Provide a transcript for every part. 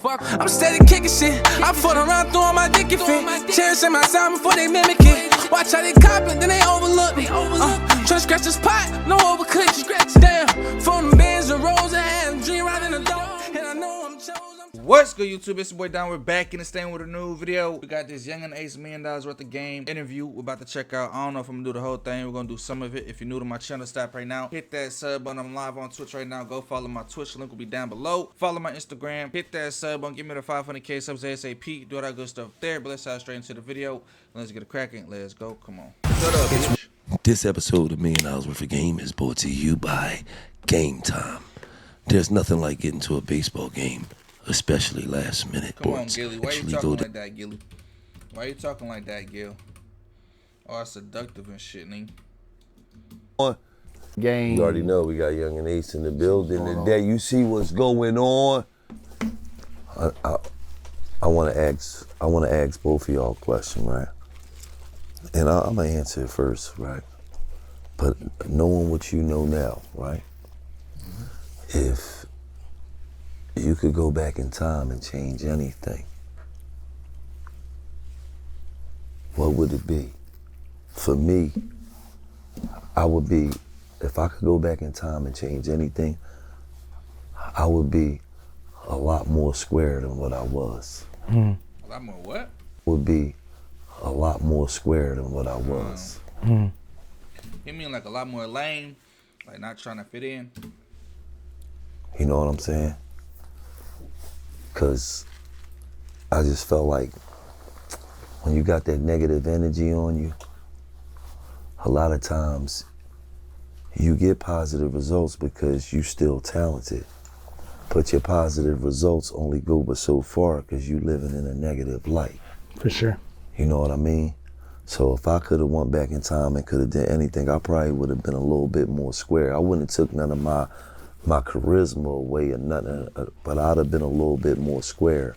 Fuck, I'm steady kicking shit. I foot around throwing my dick and fit. Cherishing my sound before they mimic it. Watch how they cop it, then they overlook me. Trying to scratch this pot, no overcooked. Damn, from the bands and rolls, I had a dream right in the door. And I know I'm chosen. What's good, YouTube? It's your boy Donn. We're back in the stand with a new video. We got this Yungeen $8 million worth of game interview we're about to check out. I don't know if I'm gonna do the whole thing. We're gonna do some of it. If you're new to my channel, stop right now. Hit that sub button. I'm live on Twitch right now. Go follow my Twitch. Link will be down below. Follow my Instagram. Hit that sub button. Give me the 500K subs ASAP. Do all that good stuff there. But let's dive straight into the video. Let's get it cracking. Let's go. Come on. Shut up, bitch. This episode of $1 Million Worth of Game is brought to you by Game Time. There's nothing like getting to a baseball game, especially last minute. Come on, Gilly. Why you talking like that, Gilly? Why you talking like that, Gil? Oh, it's seductive and shit, nigga. Game. You already know we got Yungeen Ace in the building today. You see what's going on. I want to ask both of y'all a question, right? And I'm gonna answer it first, right? But knowing what you know now, right? If you could go back in time and change anything, what would it be? For me, I would be, if I could go back in time and change anything, I would be a lot more square than what I was. A lot more what? Would be a lot more square than what I was. You mean like a lot more lame? Like not trying to fit in? You know what I'm saying? Because I just felt like when you got that negative energy on you, a lot of times you get positive results because you're still talented. But your positive results only go but so far because you living in a negative light. For sure. You know what I mean? So if I could have went back in time and could have done anything, I probably would have been a little bit more square. I wouldn't have took none of my charisma away or nothing, but I'd have been a little bit more square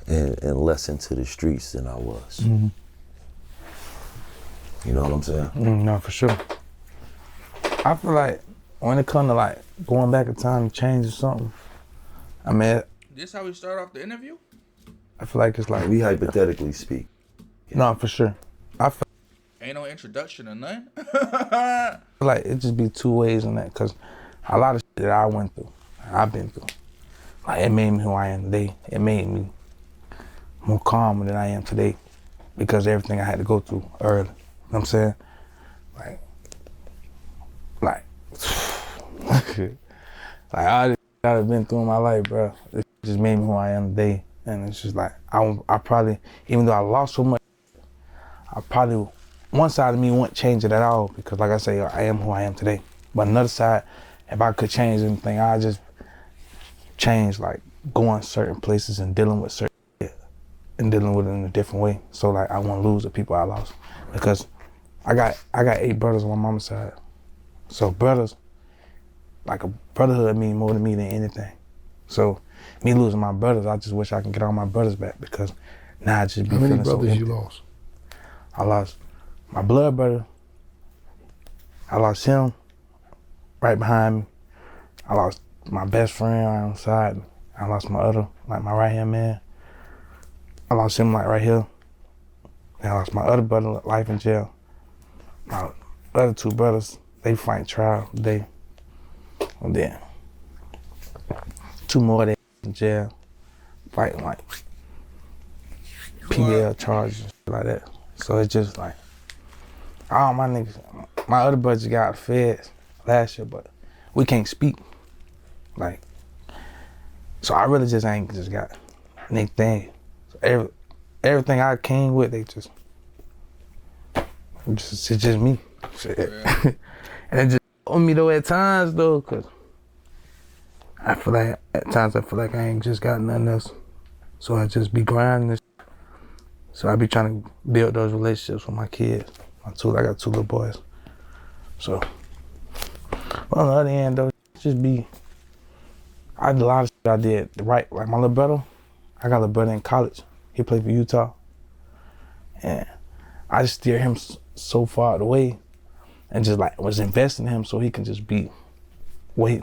and less into the streets than I was. You know what I'm saying? No, for sure. I feel like when it comes to like going back in time and changing something, I mean, This how we start off the interview? I feel like it's like, We hypothetically speak. no, for sure. I feel Ain't no introduction or nothing. like it just be two ways on that, because a lot of shit that I went through, I've been through, like it made me who I am today. It made me more calm than I am today because of everything I had to go through early. You know what I'm saying? Like all this shit I've been through in my life, bro, it just made me who I am today. And it's just like, I probably, even though I lost so much, I probably, one side of me wouldn't change it at all because like I say, I am who I am today. But another side, if I could change anything, I just change like going certain places and dealing with certain shit and dealing with it in a different way. So like I won't lose the people I lost because I got 8 brothers on my mama's side. So brothers, like a brotherhood mean more to me than anything. So me losing my brothers, I just wish I can get all my brothers back because now I just be How many feeling so brothers empty. you lost? I lost my blood brother. I lost him right behind me. I lost my best friend right on the side. I lost my other, like my right hand man. I lost him like right here. And I lost my other brother, life in jail. My other 2 brothers, they fight trial today. And then 2 more they in jail, fighting like PBL charges and shit like that. So it's just like, all my niggas, my other brothers got feds last year, but we can't speak. Like, so I really just ain't just got anything. So everything I came with, they just, it's just me. Yeah. And it just on me though at times though, cause I feel like at times I feel like I ain't just got nothing else. So I just be grinding this. So I be trying to build those relationships with my kids. I got 2 little boys. So on the other hand though, just be, I did a lot of shit I did right. Like my little brother, I got a little brother in college. He played for Utah. And I just steered him so far away and just like was investing in him so he can just be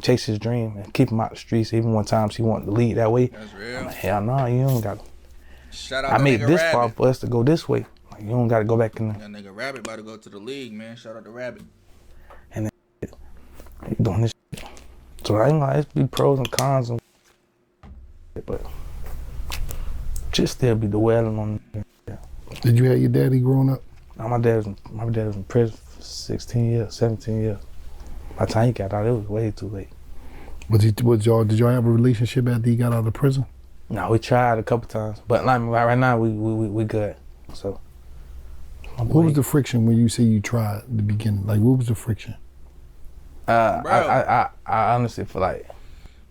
chase his dream and keep him out the streets. Even one time he wanted to lead that way. That's real. I'm like, hell no, you don't got. Shout out I that made nigga this Rabbit. far for us to go this way. Like, you don't got to go back in there. That nigga Rabbit about to go to the league, man. Shout out to Rabbit. And then he doing this shit. So I ain't gonna it's be pros and cons and but just still be dwelling on it. Did you have your daddy growing up? Now my dad was in prison for 16 years, 17 years. By the time he got out, it was way too late. Did y'all have a relationship after he got out of prison? No, we tried a couple times, but like right now we good. So. What was the friction when you say you tried at the beginning? Like, what was the friction? I honestly feel like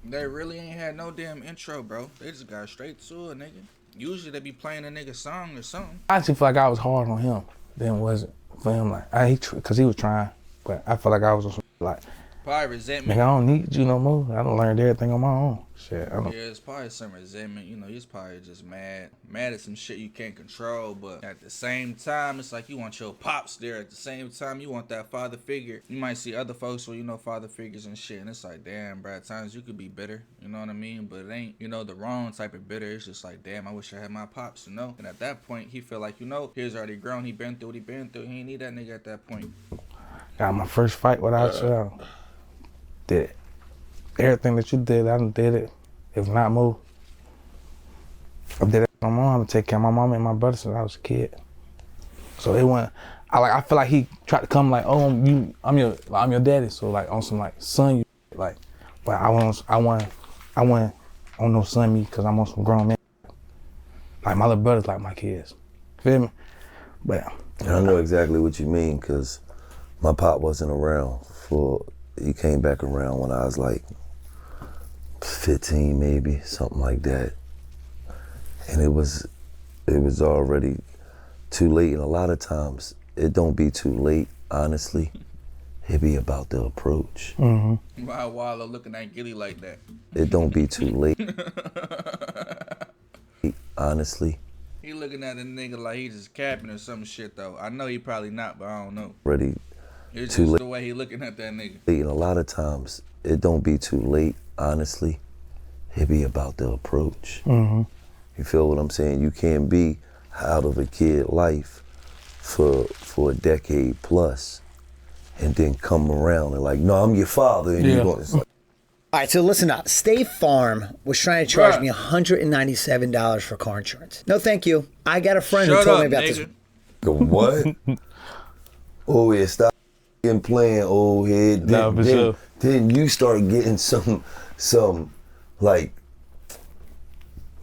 They really ain't had no damn intro, bro. They just got straight to it, nigga. Usually they be playing a nigga song or something. I actually feel like I was hard on him. Then wasn't for him like because he was trying, but I feel like I was like. Probably resentment. Nigga, I don't need you no more. I done learned everything on my own. Shit, I don't. Yeah, it's probably some resentment. You know, he's probably just mad at some shit you can't control. But at the same time, it's like you want your pops there. At the same time, you want that father figure. You might see other folks where, you know, father figures and shit. And it's like, damn, bro, at times you could be bitter. You know what I mean? But it ain't, you know, the wrong type of bitter. It's just like, damn, I wish I had my pops, you know? And at that point, he feel like, you know, he's already grown. He been through what he been through. He ain't need that nigga at that point. Got my first fight without you. Did it. Everything that you did, I done did it. If not more. I did it for my mom. I take care of my mom and my brother since I was a kid. So it went. I feel like he tried to come like, oh, I'm your daddy. So like on some like son, you like, but I want on no son me because I'm on some grown man. Like my little brother's like my kids. Feel me? But I know exactly what you mean because my pop wasn't around for. He came back around when I was like 15 maybe, something like that. And it was already too late. And a lot of times it don't be too late, honestly. It be about the approach. Mm-hmm. Why Wallow looking at Gilly like that? It don't be too late, honestly. He looking at a nigga like he just capping or some shit though. I know he probably not, but I don't know. Ready. It's too just late. the way he looking at that nigga. And a lot of times it don't be too late, honestly. It be about the approach. Mm-hmm. You feel what I'm saying? You can't be out of a kid life for a decade plus and then come around and like, no, I'm your father. And you're going, it's like, All right, so listen up. State Farm was trying to charge me $197 for car insurance. No, thank you. I got a friend who told me about this. What? Oh, yeah, stop playing old head. Then you start getting some like,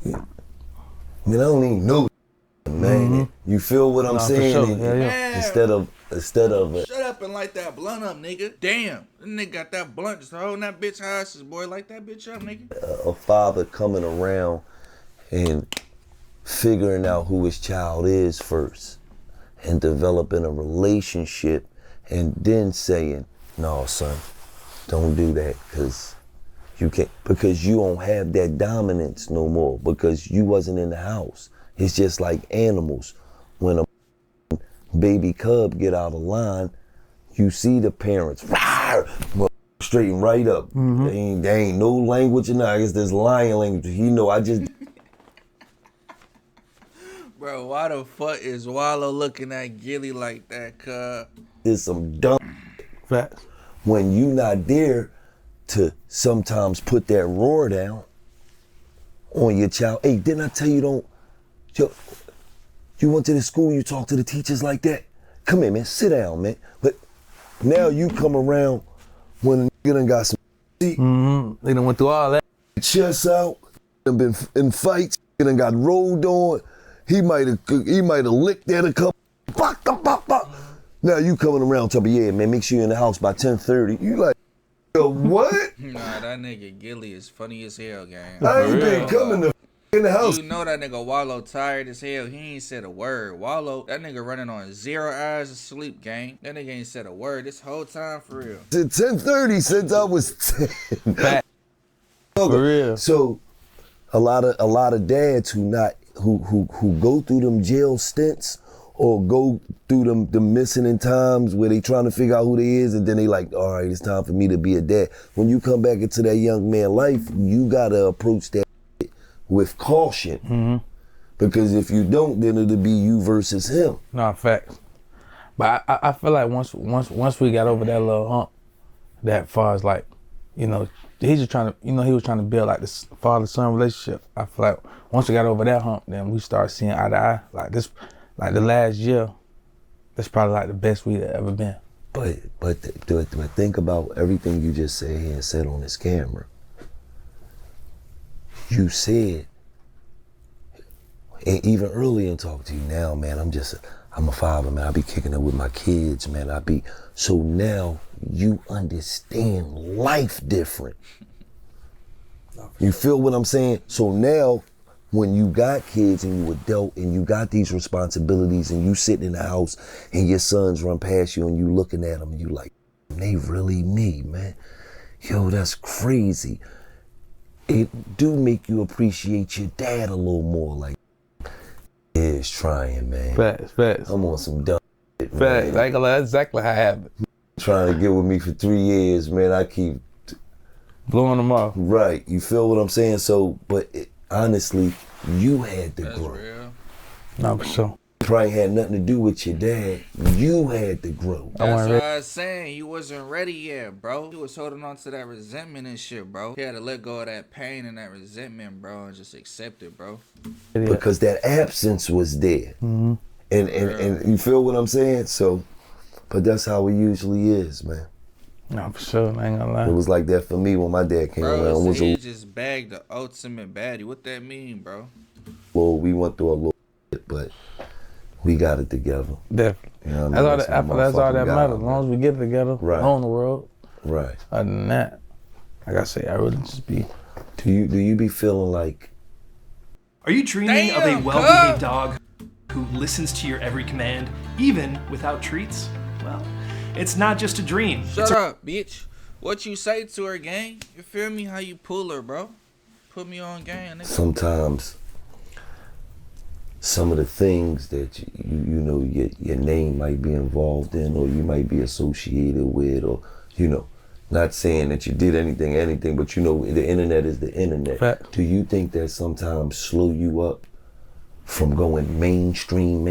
I mean, I don't even know, man. You feel what I'm saying? For sure. Yeah. Instead of Shut up and light that blunt up, nigga. Damn, that nigga got that blunt just holding that bitch hostage, boy. Light that bitch up, nigga. a father coming around and figuring out who his child is first and developing a relationship and then saying, no, son, don't do that because you can't, because you don't have that dominance no more because you wasn't in the house. It's just like animals. When a baby cub get out of line, you see the parents straighten right up. Mm-hmm. There ain't no language in there. I guess there's lion language. I just Bro, why the fuck is Wallow looking at Gilly like that, cuz? did some dumb Facts. when you not there to sometimes put that roar down on your child. Hey, didn't I tell you you went to the school, you talk to the teachers like that? Come here, man, sit down, man. But now you come around when you done got some Mm-hmm. They done went through all that. chest out, done been in fights, done got rolled on. He might have licked at a couple. Now you coming around talking, yeah, man, make sure you're in the house by 10:30. You like, yo, what? Nah, that nigga Gilly is funny as hell, gang. I ain't been coming in the house. You know that nigga Wallow tired as hell. He ain't said a word. Wallow, that nigga running on 0 hours of sleep, gang. That nigga ain't said a word this whole time for real. Since 10:30 since I was 10. Fact. For real. So a lot of dads who go through them jail stints or go through the missing in times where they trying to figure out who they is, and then they like, all right, it's time for me to be a dad. When you come back into that young man life, you gotta approach that with caution. Because if you don't, then it'll be you versus him. No, facts. But I feel like once we got over that little hump, that far as like, you know, he's just trying to, you know, he was trying to build like this father-son relationship. I feel like once we got over that hump, then we start seeing eye to eye. Like this, like the last year, that's probably like the best we've ever been. But think about everything you just said here and said on this camera. You said, and even earlier in talking to you now, man, I'm a father, man. I be kicking it with my kids, man. So now you understand life different. You feel what I'm saying? So now, when you got kids and you adult and you got these responsibilities and you sitting in the house and your sons run past you and you looking at them and you like, they really me, man. Yo, that's crazy. It do make you appreciate your dad a little more. Like, is trying, man. Facts. I'm on some dumb shit, Facts. man. Like, that's exactly how it happened. Trying to get with me for 3 years, man. I keep blowing them off. Right. You feel what I'm saying? So, but honestly, you had to grow. Real. No, for sure. Probably had nothing to do with your dad. You had to grow. That's what I was saying. He wasn't ready yet, bro. He was holding on to that resentment and shit, bro. He had to let go of that pain and that resentment, bro, and just accept it, bro. Because that absence was there. And you feel what I'm saying? So, but that's how it usually is, man. No, for sure. I ain't gonna lie. It was like that for me when my dad came around. So he just bagged the ultimate baddie. What that mean, bro? Well, we went through a little bit, but we got it together. Definitely. You know what I mean? That's all that matters. As long as we get it together, right. On the world. Right. Other than that, like I say, I really just be. Do you be feeling like? Are you dreaming of a well-behaved dog who listens to your every command, even without treats? Well, it's not just a dream. Shut up, bitch. What you say to her, gang? You feel me? How you pull her, bro? Put me on gang, nigga. Sometimes some of the things that you know your name might be involved in, or you might be associated with, or you know, not saying that you did anything, but you know, the internet is the internet. Fact. Do you think that sometimes slow you up from going mainstream?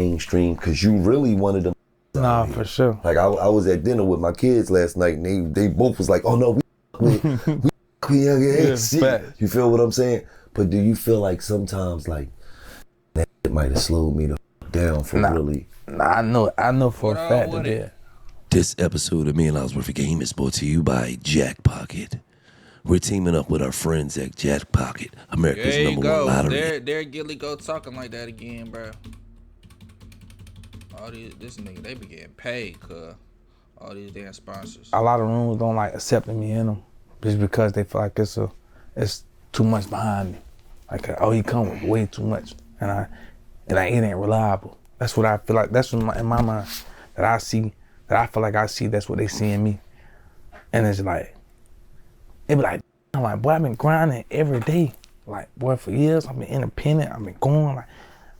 Because you really wanted them. Nah, for sure. Like I was at dinner with my kids last night, and they both was like, "Oh no, we young age." You feel what I'm saying? But do you feel like sometimes like that might have slowed me down from really? Nah, I know for a fact that it. This episode of $1 Million Worth of Game is brought to you by Jack Pocket. We're teaming up with our friends at Jack Pocket, America's #1 lottery. There Gilly go talking like that again, bro. All this nigga, they be getting paid, cuz. All these damn sponsors. A lot of rooms don't like accepting me in them, just because they feel like it's too much behind me. Like, oh, he come with way too much, and it ain't reliable. That's what I feel like. That's what in my mind that I see. That I feel like I see. That's what they see in me, and it's like, it be like, I'm like, boy, I've been grinding every day. Like, boy, for years I've been independent. I've been going. Like,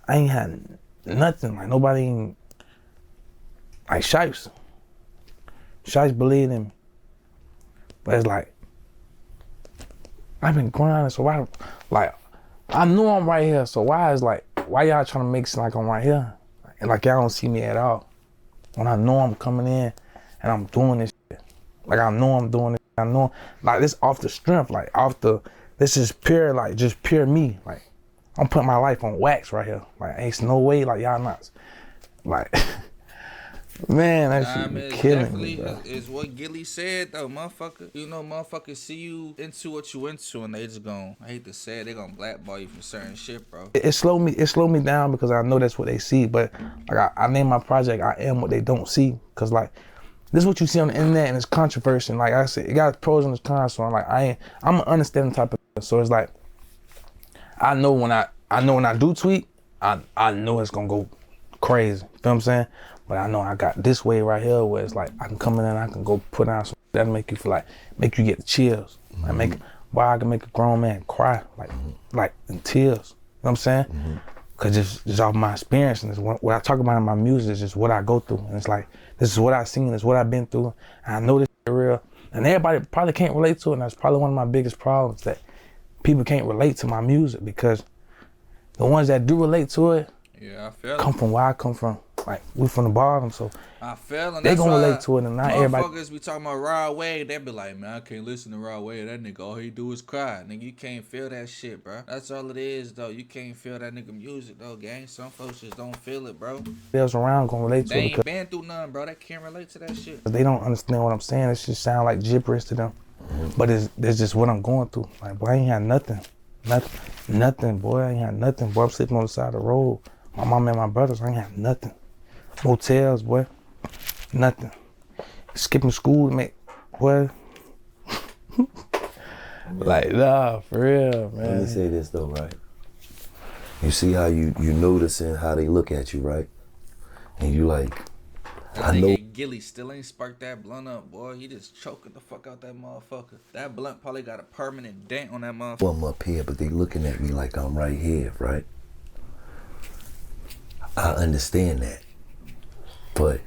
I ain't had nothing. Like, nobody ain't. Like Shipes believed in me, but it's like I've been grinding, so why? Like I know I'm right here, so why y'all trying to make it seem like I'm right here, and like y'all don't see me at all? When I know I'm coming in and I'm doing this shit, like I know I'm doing it, I know like this off the strength, like this is pure, like just pure me, like I'm putting my life on wax right here, like ain't no way, like y'all not, like. Man, that shit be killing me, bro. Is what Gilly said though, motherfucker. You know, motherfuckers see you into what you into, and they just gon', I hate to say it, they gonna blackball you for certain shit, bro. It slowed me down because I know that's what they see. But like I named my project "I Am What They Don't See," because like this is what you see on the internet, and it's controversy. And like I said, it got pros and its cons. So I'm like I'm an understanding type of person. So it's like I know when I do tweet, I know it's gonna go crazy. You feel what I'm saying? But I know I got this way right here where it's like I can come in and I can go put down some that'll make you feel like make you get the chills. Like I can make a grown man cry like in tears. You know what I'm saying? Cause just off my experience, and what I talk about in my music is just what I go through. And it's like, this is what I've seen, it's what I've been through. And I know this is real. And everybody probably can't relate to it, and that's probably one of my biggest problems, that people can't relate to my music, because the ones that do relate to it, yeah, I feel come from where I come from. Like, we from the bottom, so I feel and they that's gonna why relate to it, and not everybody. Motherfuckers be talking about Rod Wave, they be like, man, I can't listen to Rod Wave. That nigga, all he do is cry. Nigga, you can't feel that shit, bro. That's all it is, though. You can't feel that nigga music, though, gang. Some folks just don't feel it, bro. Else around gonna relate to They it, ain't because been through nothing, bro. They can't relate to that shit. they don't understand what I'm saying. It just sound like gibberish to them. But it's just what I'm going through. Like, boy, I ain't had nothing, boy. I ain't had nothing, boy. I'm sleeping on the side of the road. My mom and my brothers, I ain't had nothing. Motels, boy, nothing. Skipping school to make, boy. Like, nah, for real, man. Let me say this though, right? You see how you noticing how they look at you, right? And you like, That I know. nigga Gilly still ain't sparked that blunt up, boy. He just choking the fuck out that motherfucker. That blunt probably got a permanent dent on that motherfucker. I'm up here, but they looking at me like I'm right here, right? I understand that. But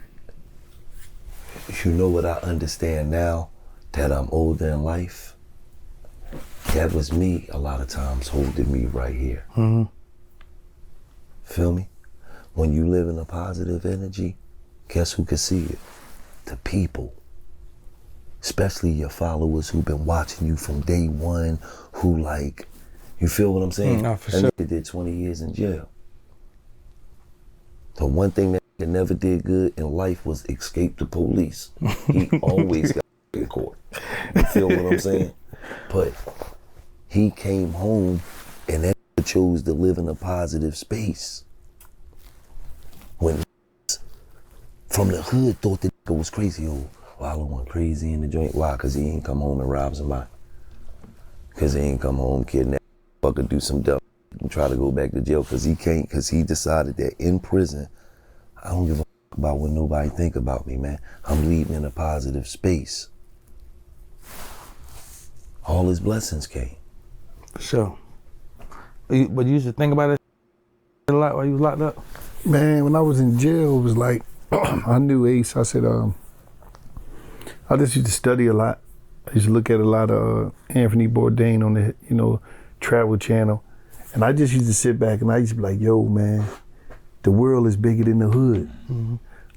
you know what I understand now that I'm older in life? That was me a lot of times holding me right here. Mm-hmm. Feel me? When you live in a positive energy, guess who can see it? The people. Especially your followers who've been watching you from day one, who like, you feel what I'm saying? No, for that sure. nigga did 20 years in jail. The one thing that he never did good in life was escape the police. He always got in court. You feel what I'm saying? But he came home and that chose to live in a positive space. When from the hood thought that nigga was crazy. Oh, Wallow went crazy in the joint. Why? Because he ain't come home and rob somebody. Because he ain't come home, kidnap, fucker, do some dumb and try to go back to jail. Because he can't, because he decided that in prison, I don't give a fuck about what nobody think about me, man. I'm leaving in a positive space. All his blessings came. For sure. But you used to think about it a lot while you was locked up? Man, when I was in jail, it was like, I knew Ace. I said, I just used to study a lot. I used to look at a lot of Anthony Bourdain on the, Travel Channel. And I just used to sit back and I used to be like, yo, man, the world is bigger than the hood. Mm-hmm.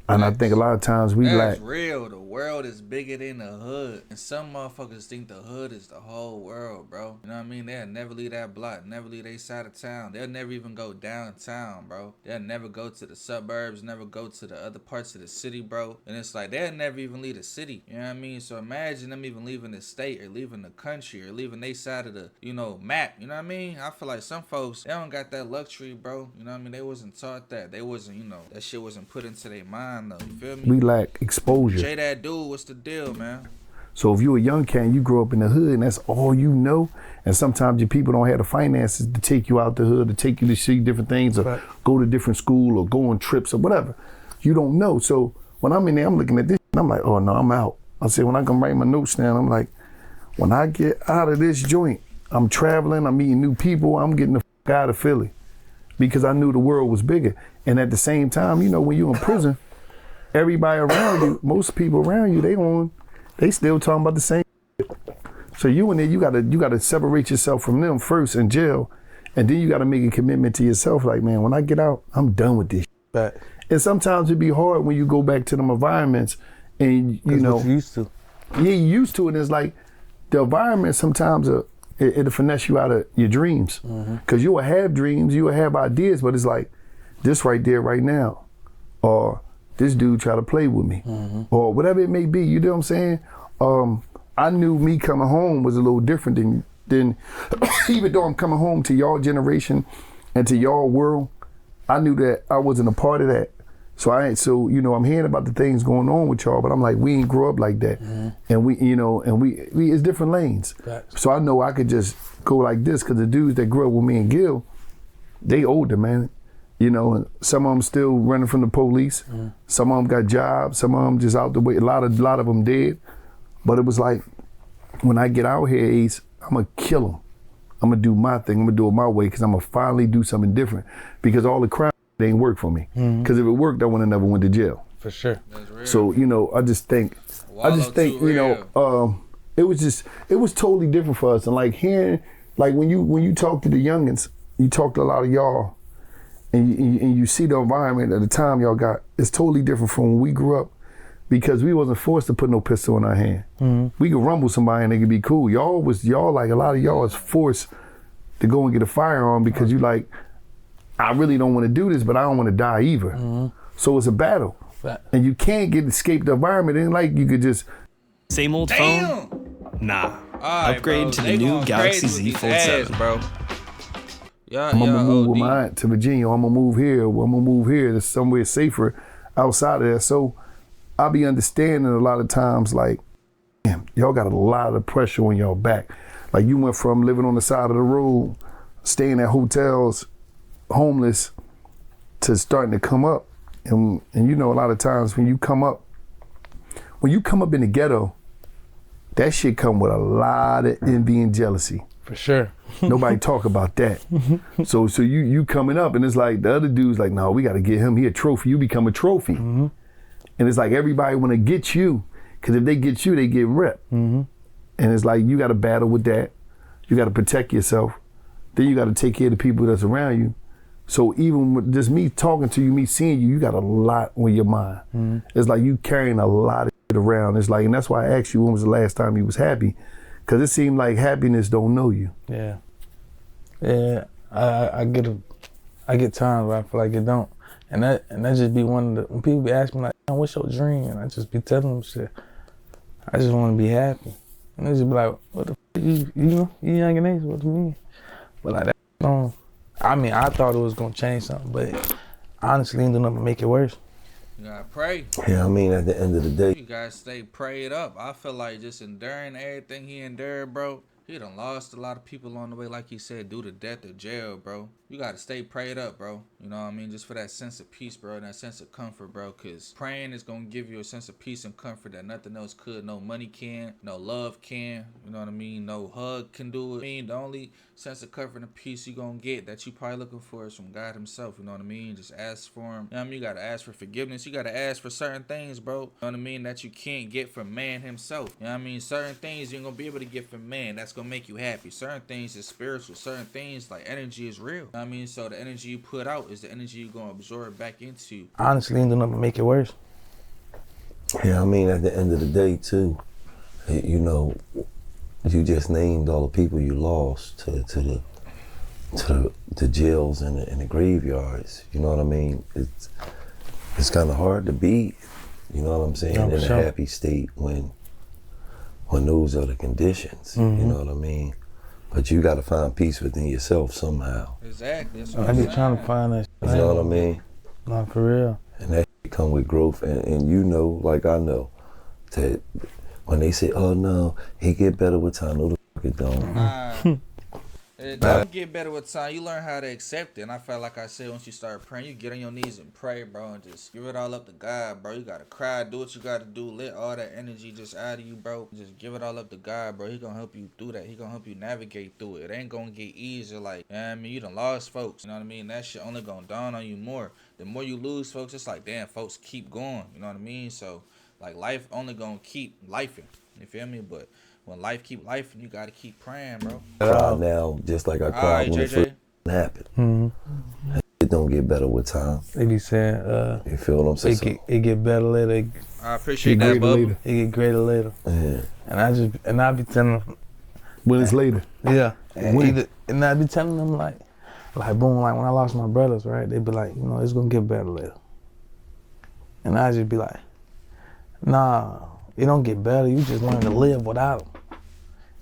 And I think a lot of times we That's like, real. The world is bigger than the hood. And some motherfuckers think the hood is the whole world, bro. You know what I mean? They'll never leave that block, never leave their side of town. They'll never even go downtown, bro. They'll never go to the suburbs, never go to the other parts of the city, bro. And it's like, they'll never even leave the city. You know what I mean? So imagine them even leaving the state or leaving the country or leaving their side of the, map. You know what I mean? I feel like some folks, they don't got that luxury, bro. You know what I mean? They wasn't taught that. They wasn't, that shit wasn't put into their mind, though. You feel me? we lack exposure. Jay, that dude, what's the deal, man? So if you're a young cat, you grow up in the hood and that's all you know. And sometimes your people don't have the finances to take you out the hood, to take you to see different things, or right. go to different school, or go on trips or whatever. You don't know. So when I'm in there, I'm looking at this and I'm like, oh no, I'm out. I said, when I come write my notes down, I'm like, when I get out of this joint, I'm traveling, I'm meeting new people, I'm getting the fuck out of Philly. Because I knew the world was bigger. And at the same time, when you're in prison, everybody around you, most people around you, they still talking about the same shit. So you in there, you gotta separate yourself from them first in jail, and then you gotta make a commitment to yourself, like, man, when I get out, I'm done with this shit. But And sometimes it'd be hard when you go back to them environments and what you used to. Yeah, you used to it. And it's like the environment sometimes it'll finesse you out of your dreams. Because you will have dreams, you will have ideas, but it's like this right there right now. Or this dude try to play with me. Or whatever it may be, you know what I'm saying? I knew me coming home was a little different than even though I'm coming home to y'all generation and to y'all world, I knew that I wasn't a part of that. So I'm hearing about the things going on with y'all, but I'm like, we ain't grow up like that. And we it's different lanes. Gotcha. So I know I could just go like this, because the dudes that grew up with me and Gil, they older, man. And some of them still running from the police. Some of them got jobs. Some of them just out the way. A lot of them dead. But it was like, when I get out here, Ace, I'm gonna kill them. I'm gonna do my thing. I'm gonna do it my way because I'm gonna finally do something different. Because all the crime ain't work for me. Because if it worked, I would have never went to jail. For sure. So I just think, it was totally different for us. And like hearing, like when you talk to the youngins, you talk to a lot of y'all, and you see the environment at the time y'all got, it's totally different from when we grew up. Because we wasn't forced to put no pistol in our hand. We could rumble somebody and they could be cool. Y'all like a lot of y'all was forced to go and get a firearm because you like, I really don't want to do this, but I don't want to die either. So it's a battle. And you can't escape the environment. It ain't like you could just. Same old phone? Nah. Upgrade to the new Galaxy Z Fold 7. Bro. I'm gonna move with my aunt to Virginia. I'm gonna move here. I'm gonna move here. There's somewhere safer outside of there. So I be understanding a lot of times, like, damn, y'all got a lot of pressure on y'all back. Like you went from living on the side of the road, staying at hotels, homeless, to starting to come up. And a lot of times when you come up in the ghetto, that shit come with a lot of envy and jealousy. For sure. Nobody talk about that. So you coming up and it's like the other dude's like, no, we got to get him. He a trophy. You become a trophy. And it's like everybody want to get you, because if they get you, they get ripped. And it's like you got to battle with that. You got to protect yourself. Then you got to take care of the people that's around you. So even with just me talking to you, me seeing you, you got a lot on your mind. It's like you carrying a lot of shit around. It's like, and that's why I asked you when was the last time you was happy, because it seemed like happiness don't know you. Yeah. I get times where I feel like it don't. And that just be one of the, when people be asking me like, what's your dream? And I just be telling them shit. I just want to be happy. And they just be like, what the f***, you young and age, what do you mean? But like that don't, I mean, I thought it was gonna change something, but honestly, ended up make it worse. You gotta pray. Yeah, I mean, at the end of the day, You gotta stay prayed up. I feel like just enduring everything he endured, bro. He done lost a lot of people on the way, like he said, due to death or jail, bro. You gotta stay prayed up, bro. You know what I mean? Just for that sense of peace, bro, and that sense of comfort, bro. Cause praying is gonna give you a sense of peace and comfort that nothing else could. No money can, no love can. You know what I mean? No hug can do it. I mean, the only sense of comfort and peace you gonna get that you probably looking for is from God himself. You know what I mean? Just ask for him. You know what I mean? You gotta ask for forgiveness. You gotta ask for certain things, bro. You know what I mean? That you can't get from man himself. You know what I mean? Certain things you're gonna be able to get from man. That's gonna make you happy. Certain things is spiritual. Certain things like energy is real. You know what I mean? So the energy you put out is the energy you're gonna absorb back into. Honestly, ended up make it worse. yeah, I mean, at the end of the day, too, you just named all the people you lost to the jails and the graveyards. You know what I mean? It's kind of hard to be, you know what I'm saying, in a happy state when those are the conditions. You know what I mean? But you got to find peace within yourself somehow. Exactly. I be trying to find that shit. You know what I mean? Not for real. And that come with growth. And like I know, that when they say, oh no, it get better with time, no the fuck it don't. It don't get better with time. You learn how to accept it. And I felt like I said, once you start praying, you get on your knees and pray, bro, and just give it all up to God, bro. You gotta cry, do what you gotta do, let all that energy just out of you, bro. Just give it all up to God, bro. He gonna help you do that. He gonna help you navigate through it. It ain't gonna get easier, like, you know what I mean? You done lost folks, you know what I mean? That shit only gonna dawn on you more. The more you lose folks, it's like, damn, folks keep going, you know what I mean? So, like, life only gonna keep lifing, you feel me? But when life keep life, you gotta keep praying, bro. Cry now, just like I cried when it first happened. It don't get better with time. They be saying, You feel what I'm saying? it get better later. I appreciate that, bub. It get greater later. Yeah. And I be telling them, When it's later. yeah. And I be telling them like boom, like when I lost my brothers, right? They be like, it's gonna get better later. And I just be like, nah, it don't get better. You just learn to live without them.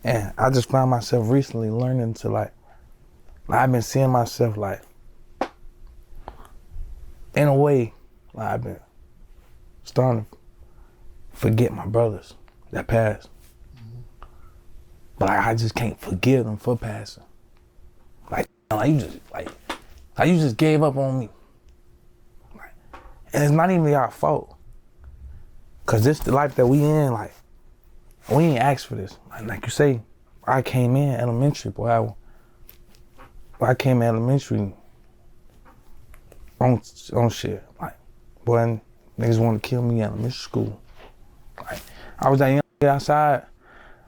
And I just found myself recently learning to like I've been seeing myself like, in a way, like I've been starting to forget my brothers that passed. But like, I just can't forgive them for passing. Like you just gave up on me. Like, and it's not even our fault. Cause this the life that we in, like, we ain't asked for this. Like you say, I came in elementary, boy. I came to elementary on shit. Like, boy, niggas wanted to kill me in elementary school. Like, I was that young kid outside.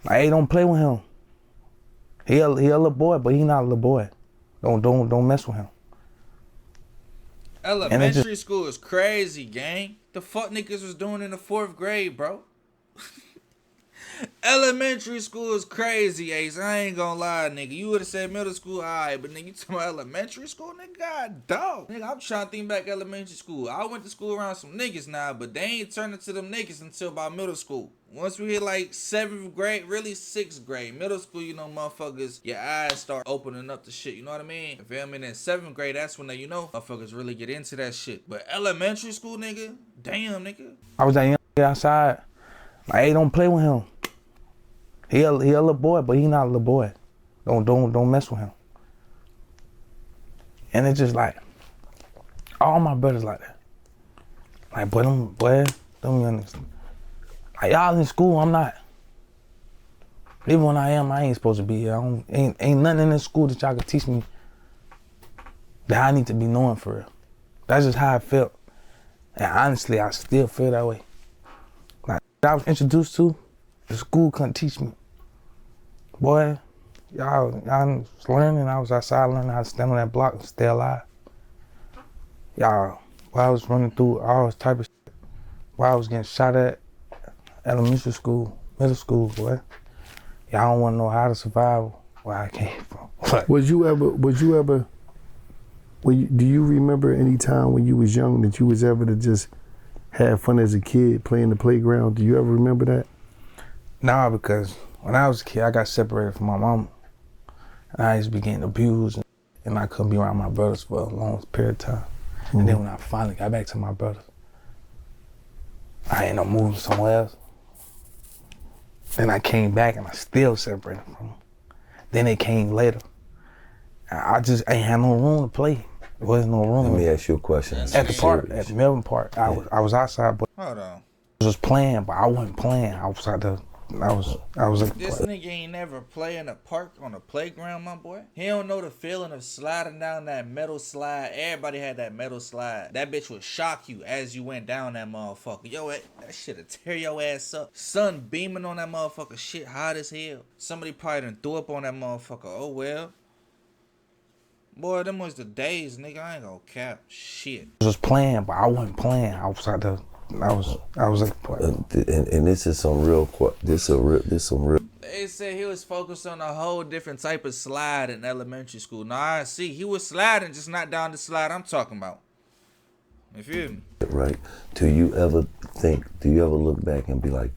Like, hey, don't play with him. He a little boy, but he not a little boy. Don't mess with him. Elementary school is crazy, gang. The fuck niggas was doing in the 4th grade, bro? Elementary school is crazy, Ace. I ain't gonna lie, nigga. You would've said middle school, alright, but nigga, you talking about elementary school, nigga? God dog. Nigga, I'm trying to think back elementary school. I went to school around some niggas now, but they ain't turned into them niggas until about middle school. Once we hit like 7th grade, really 6th grade. Middle school, you know, motherfuckers, your eyes start opening up to shit, you know what I mean? You feel me? Then 7th grade, that's when they, you know, motherfuckers really get into that shit. But elementary school, nigga, damn, nigga. I was that young kid outside. Like, hey, don't play with him. He a little boy, but he not a little boy. Don't mess with him. And it's just like, all my brothers like that. Like, boy, them young niggas. Like, y'all in school, I'm not. Even when I am, I ain't supposed to be here. Ain't nothing in this school that y'all can teach me that I need to be knowing for real. That's just how I felt. And honestly, I still feel that way. Like, I was introduced to, the school couldn't teach me. Boy, y'all was learning. I was outside learning how to stand on that block and stay alive. Y'all, while I was running through all type of shit, while I was getting shot at elementary school, middle school, boy. Y'all don't want to know how to survive where I came from. Do you remember any time when you was young that you was ever to just have fun as a kid, play in the playground? Do you ever remember that? Nah, because when I was a kid, I got separated from my mama. And I used to be getting abused, and I couldn't be around my brothers for a long period of time. Mm-hmm. And then when I finally got back to my brothers, I ended up moving somewhere else. Then I came back and I still separated from them. Then they came later. I just ain't had no room to play. There wasn't no room. Let me ask you a question. At the park, at the Melbourne Park, I was outside, but Hold on. I was playing, but I wasn't playing. I was like, This nigga ain't never play in a park on a playground, my boy. He don't know the feeling of sliding down that metal slide. Everybody had that metal slide. That bitch would shock you as you went down that motherfucker. Yo, that shit'll tear your ass up. Sun beaming on that motherfucker. Shit hot as hell. Somebody probably done threw up on that motherfucker. Oh well. Boy, them was the days, nigga. I ain't gonna cap shit. I was playing, but I wasn't playing. I was like and this is some real. They said he was focused on a whole different type of slide in elementary school. Now I see he was sliding, just not down the slide I'm talking about. You feel me? Right. Do you ever look back and be like,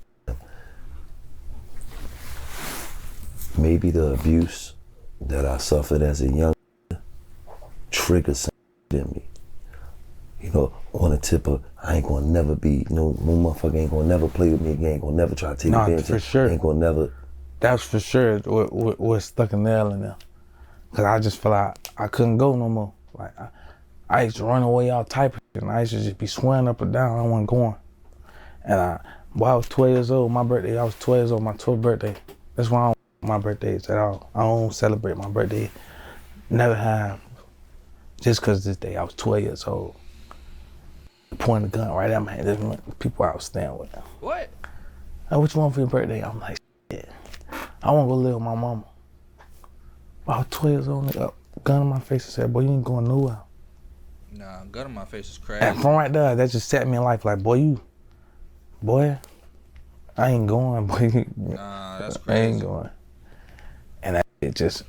maybe the abuse that I suffered as a young triggered something in me? You know, on the tip of, I ain't gonna never be, no motherfucker ain't gonna never play with me again, ain't gonna never try to take advantage. For sure. Ain't gonna never. That's for sure what stuck a nail in there. Cause I just felt like I couldn't go no more. Like, I used to run away all type of shit, and I used to just be swearing up and down, I wasn't going. And while I was 12 years old, my birthday, I was 12 years old, my 12th birthday. That's why I don't my birthdays at all. I don't celebrate my birthday. Never have. Just cause this day I was 12 years old. Pointing the gun right at my head. This people I was staying with. What? Hey, what you want for your birthday? I'm like, shit. I want to go live with my mama. I was 12 years old, nigga. Gun in my face and said, boy, you ain't going nowhere. Nah, gun in my face is crazy. And from right there, that just set me in life like, boy, I ain't going, boy. Nah, that's crazy. I ain't going. And it just.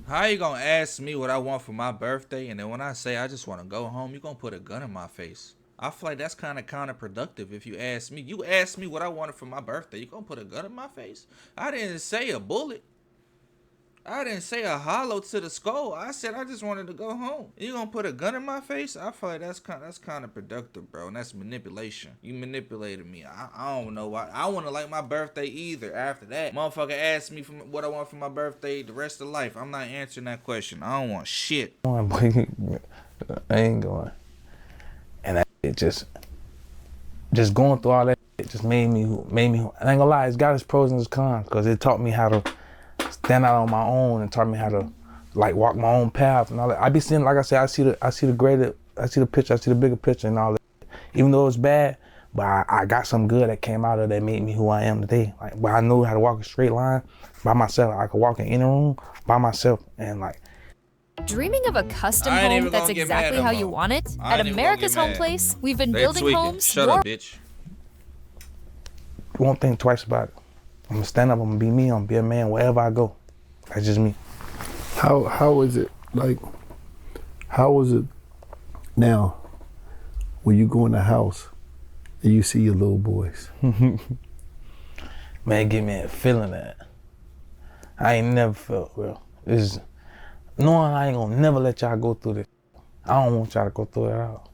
How you gonna ask me what I want for my birthday, and then when I say I just want to go home, you gonna put a gun in my face? I feel like that's kind of counterproductive if you ask me. You asked me what I wanted for my birthday, you gonna put a gun in my face? I didn't say a bullet. I didn't say a hollow to the skull. I said I just wanted to go home. You gonna put a gun in my face? I feel like that's counterproductive, bro, and that's manipulation. You manipulated me. I don't know why. I want to like my birthday either. After that, motherfucker asked me what I want for my birthday the rest of life. I'm not answering that question. I don't want shit. I ain't going. And it just going through all that, it just made me. I ain't gonna lie, it's got its pros and its cons, because it taught me how to stand out on my own and taught me how to like walk my own path and all that. I be seeing, like I said, I see the picture, I see the bigger picture and all that. Even though it's bad, but I got some good that came out of that made me who I am today. Like, but I knew how to walk a straight line by myself. I could walk in any room by myself and like. Dreaming of a custom home that's exactly how you want it? At America's Home Place, we've been building homes. Shut up, bitch. Won't think twice about it. I'm gonna stand up, I'm gonna be me, I'm gonna be a man wherever I go. That's just me. How is it, like, how is it now when you go in the house and you see your little boys? Man, give me a feeling that I ain't never felt, bro. It's knowing I ain't gonna never let y'all go through this. I don't want y'all to go through it at all.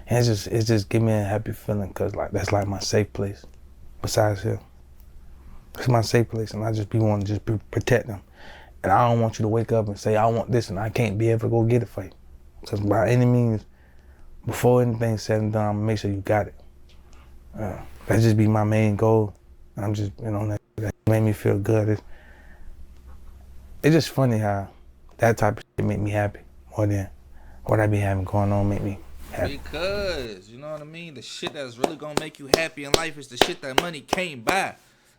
And it's just give me a happy feeling, cause like that's like my safe place. Besides here, it's my safe place, and I just be wanting to just protect them. And I don't want you to wake up and say I want this, and I can't be able to go get it for you. Cause by any means, before anything's said and done, I'm gonna make sure you got it. That just be my main goal. I'm just, you know, that made me feel good. It's just funny how that type of shit make me happy more than what I be having going on make me happy. Because, you know what I mean? The shit that's really gonna make you happy in life is the shit that money can't buy.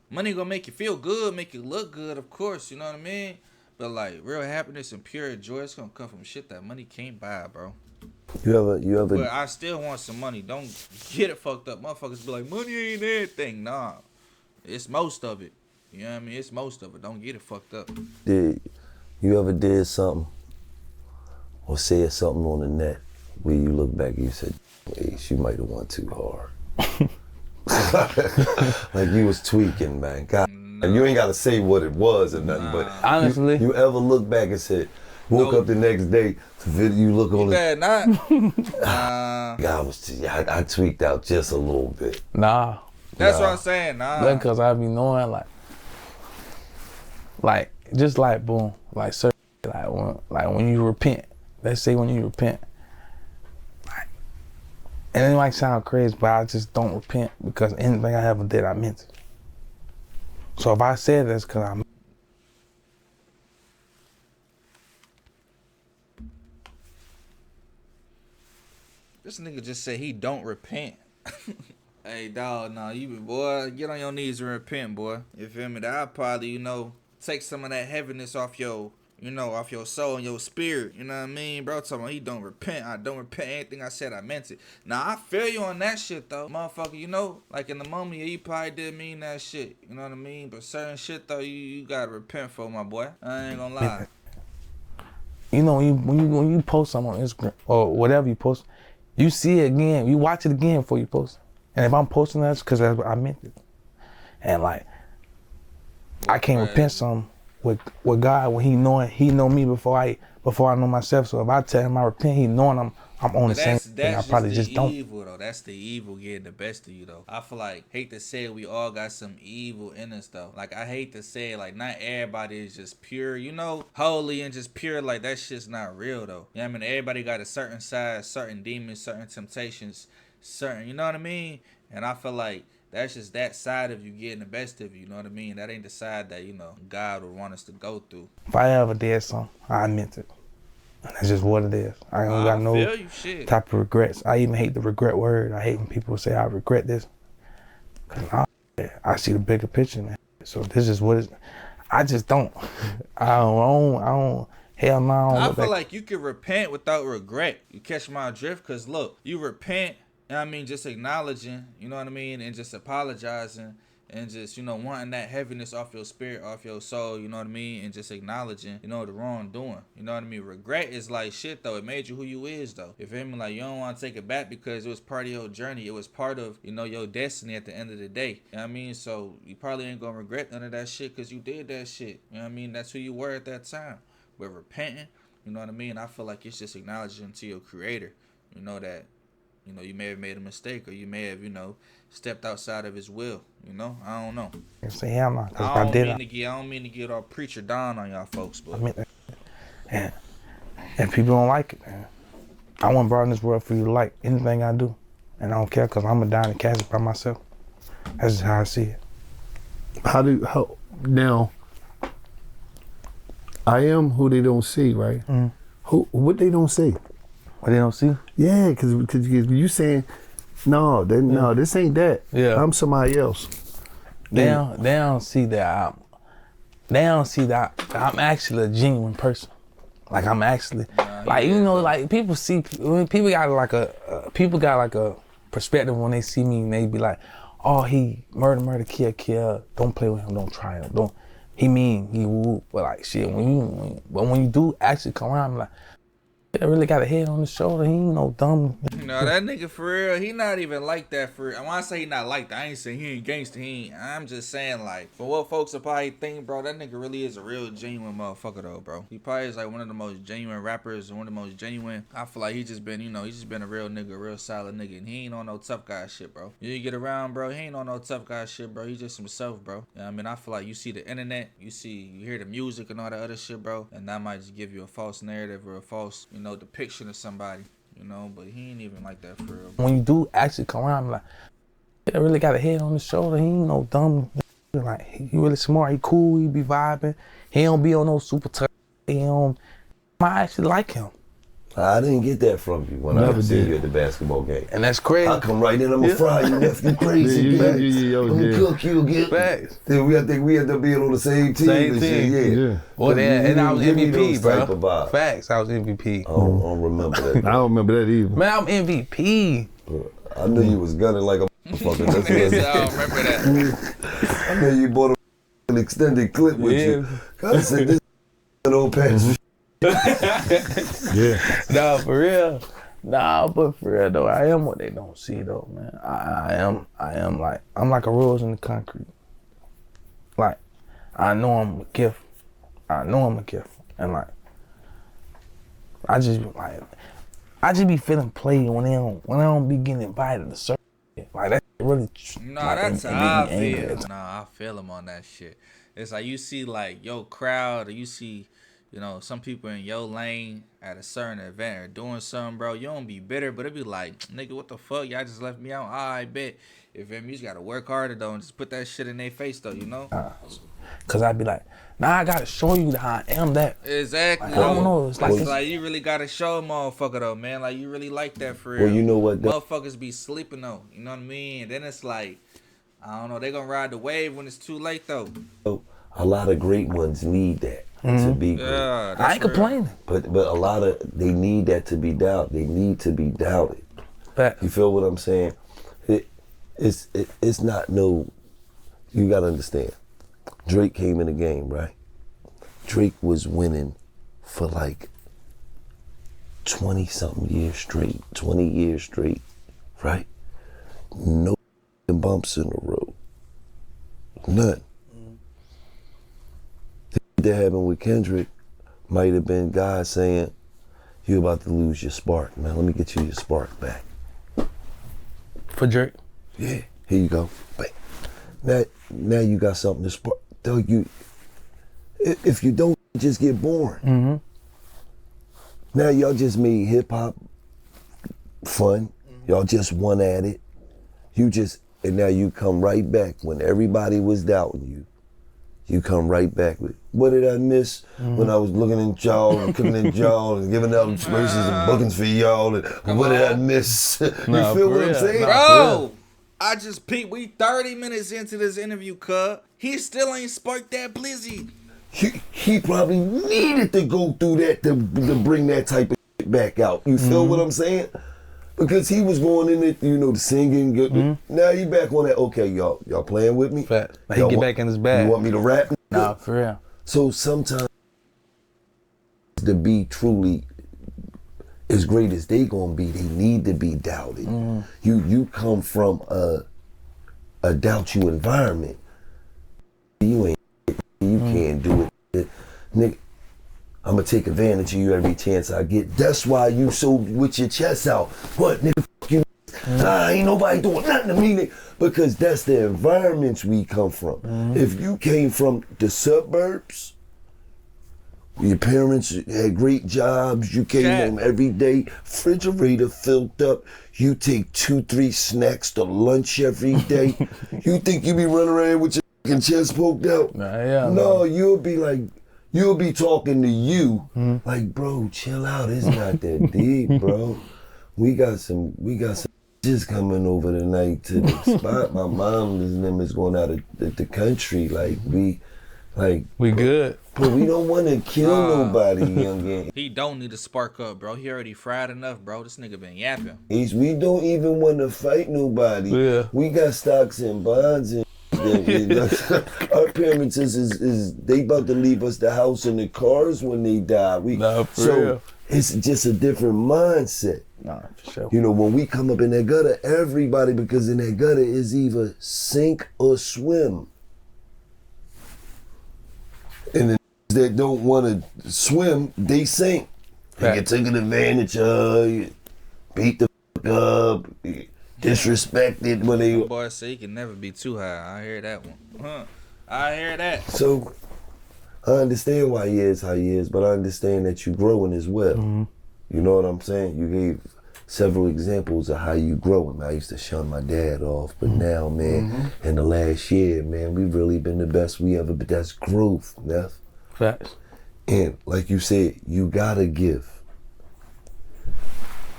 Money gonna make you feel good, make you look good, of course, you know what I mean? But like real happiness and pure joy, it's gonna come from shit that money can't buy, bro. You ever? But I still want some money. Don't get it fucked up. Motherfuckers be like, money ain't everything. Nah, it's most of it. You know what I mean? It's most of it. Don't get it fucked up. Did you ever did something or said something on the net where you look back and you said, hey, she might have went too hard? Like you was tweaking, man. God, and you ain't got to say what it was or nothing, but honestly, you ever look back and said, woke up the next day, you look on it. Not. I tweaked out just a little bit. Nah. That's what I'm saying. Nah. Because I be knowing like just like boom, like certain like when you repent. Let's say when you repent. Like, and it might sound crazy, but I just don't repent because anything I ever did, I meant it. So if I said this, because I. This nigga just said he don't repent. Hey, dog, nah, boy, get on your knees and repent, boy. You feel me? I'll probably, you know, take some of that heaviness off your, you know, off your soul and your spirit. You know what I mean? Bro, talking about he don't repent. I don't repent. Anything I said, I meant it. Now, I feel you on that shit, though. Motherfucker, you know, like in the moment, yeah, you probably did mean that shit. You know what I mean? But certain shit, though, you gotta repent for, my boy. I ain't gonna lie. You know, when you post something on Instagram or whatever you post, you see it again. You watch it again before you post it. And if I'm posting that, it's because I meant it. And like, I can't repent something with God when He know me before I know myself. So if I tell Him I repent, He knowing I'm on the same thing. I probably just don't. That's the evil, though. That's the evil getting the best of you, though. I feel like, hate to say it, we all got some evil in us, though. Like, I hate to say it, like, not everybody is just pure, you know, holy and just pure. Like, that shit's not real, though. You know what I mean? Everybody got a certain side, certain demons, certain temptations, certain, you know what I mean? And I feel like that's just that side of you getting the best of you, you know what I mean? That ain't the side that, you know, God would want us to go through. If I ever did something, I meant it. And that's just what it is. I don't got no type of regrets. I even hate the regret word. I hate when people say I regret this. Cause I see the bigger picture, man. So this is what it is. I just don't. I don't. Hell no. I feel like you can repent without regret. You catch my drift? Because look, you repent, I mean, just acknowledging, you know what I mean, and just apologizing and just, you know, wanting that heaviness off your spirit, off your soul, you know what I mean, and just acknowledging, you know, the wrongdoing, you know what I mean. Regret is like shit, though. It made you who you is, though. You feel me? Like, you don't want to take it back because it was part of your journey. It was part of, you know, your destiny at the end of the day. You know what I mean? So you probably ain't gonna regret none of that shit because you did that shit. You know what I mean? That's who you were at that time. But repenting, you know what I mean, I feel like it's just acknowledging to your creator, you know, that, you know, you may have made a mistake or you may have, you know, stepped outside of his will, you know? I don't know. Say hell no. I don't mean to get all preacher Donn on y'all folks, but. I mean, and people don't like it, man. I wasn't brought in this world for you to like anything I do. And I don't care because I'm going to die in the casket by myself. That's just how I see it. Now, I am who they don't see, right? What they don't see? What they don't see? Yeah, because you saying, no, this ain't that. Yeah. I'm somebody else. They don't see that I'm actually a genuine person. Like I'm actually, like you know, like people see, people got like a perspective when they see me and they be like, oh, he murder, kill, don't play with him, don't try him, he mean, he woo, but like shit, when you do actually come around, I'm like, I really got a head on his shoulder. He ain't no dumb. No, that nigga for real, he not even like that for real. When I say he not like that, I ain't saying he ain't gangster. I'm just saying like, for what folks will probably think, bro, that nigga really is a real genuine motherfucker though, bro. He probably is like one of the most genuine rappers and one of the most genuine. I feel like he just been, he's just been a real nigga, a real solid nigga. And he ain't on no tough guy shit, bro. You get around, bro, he ain't on no tough guy shit, bro. He just himself, bro. You know what I mean? I feel like you see the internet, you hear the music and all that other shit, bro. And that might just give you a false narrative or a false, depiction of somebody, but he ain't even like that for real. When you do actually come around, I'm like, I really got a head on his shoulder. He ain't no dumb. Like he really smart. He cool. He be vibing. He don't be on no super tough. I actually like him. I didn't get that from you when I see you at the basketball game. And that's crazy. I come right in, I'm gonna fry you, left you crazy, man. I'm gonna cook you again. Facts. Then we end up being on the same team. Same team. Yeah. Well, and I was MVP, bro. Vibes. Facts. I was MVP. I don't remember that. I don't remember that either. Man, I'm MVP. I knew you was gunning like a motherfucker. That's I don't remember that. I knew you bought an extended clip with you. I said, this old pass. Yeah. Nah, for real. Nah, but for real though, I am what they don't see though, man. I'm like a rose in the concrete. Like, I know I'm a gift. And like, I just be feeling played when I don't be getting invited to certain shit. Like that really. No, like, that's how I feel. Nah, I feel him on that shit. It's like you see like your crowd, or you see, some people in your lane at a certain event or doing something, bro. You don't be bitter, but it be like, nigga, what the fuck? Y'all just left me out. I bet. If you just gotta work harder though and just put that shit in their face though, Cause I'd be like, nah, I gotta show you that I am that. Exactly. Like, I don't know. It's like you really gotta show a motherfucker though, man. Like you really like that for real. Well, you know what? Motherfuckers be sleeping though. You know what I mean? And then it's like, I don't know. They gonna ride the wave when it's too late though. A lot of great ones need that to be great. Yeah, I ain't complaining. But a lot of, they need that to be doubted. They need to be doubted. Fact. You feel what I'm saying? It's not no, you gotta understand. Drake came in the game, right? Drake was winning for like 20-something years straight, 20 years straight, right? No bumps in the road. None. That happened with Kendrick might have been guys saying, you're about to lose your spark. Now let me get you your spark back. For Drake? Yeah, here you go. Bang. Now you got something to spark. Though if you don't, just get bored. Mm-hmm. Now y'all just made hip hop fun. Y'all just won at it. And now you come right back when everybody was doubting you. You come right back with, what did I miss when I was looking in y'all and cooking in y'all and giving out verses and bookings for y'all? And what did I miss? You feel what I'm saying? Bro, I just peeped. We 30 minutes into this interview, cuz. He still ain't sparked that blizzy. He probably needed to go through that to bring that type of shit back out. You feel what I'm saying? Because he was going in it, the singing. Now he back on that. Okay, y'all playing with me? Fact. Like he get back in his bag. You want me to rap? Nah, for real. So sometimes to be truly as great as they gonna be, they need to be doubted. You come from a doubt you environment. You can't do it, nigga. I'm gonna take advantage of you every chance I get. That's why you so with your chest out. What, nigga, fuck you? Nah, ain't nobody doing nothing to me, nigga. Because that's the environments we come from. If you came from the suburbs, your parents had great jobs, you came home every day, refrigerator filled up, you take 2-3 snacks to lunch every day. You think you be running around with your fucking chest poked out? Nah, yeah, no, you'll be like, you'll be talking to you like, bro, chill out. It's not that deep, bro. We got some just coming over tonight to the spot. My mom and them is going out of the country. Like we good. But we don't want to kill nobody, Yungeen. He don't need to spark up, bro. He already fried enough, bro. This nigga been yapping. We don't even want to fight nobody. Yeah. We got stocks and bonds and our parents is they about to leave us the house and the cars when they die. Real. It's just a different mindset. Nah, for sure. You know, when we come up in that gutter, everybody, because in that gutter is either sink or swim. And the that don't want to swim, they sink. They get taken advantage of, beat the up, disrespected when they... Boy say he can never be too high. I hear that one. I hear that. So, I understand why he is how he is, but I understand that you're growing as well. You know what I'm saying? You gave several examples of how you growing. I used to shun my dad off, but now, man, in the last year, man, we've really been the best we ever, but that's growth, Neff. Facts. And like you said, you gotta give.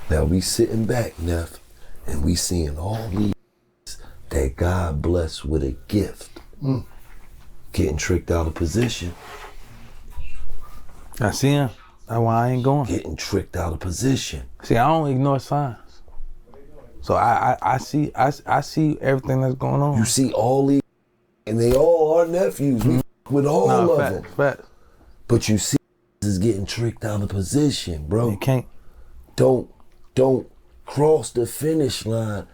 Now we sitting back, Neff, and we seeing all these that God blessed with a gift. Getting tricked out of position. I see him. That's why I ain't going. Getting tricked out of position. See, I don't ignore signs. So I see everything that's going on. You see all these, and they all are nephews. We with all of them. Facts. But you see is getting tricked out of position, bro. You can't. Don't cross the finish line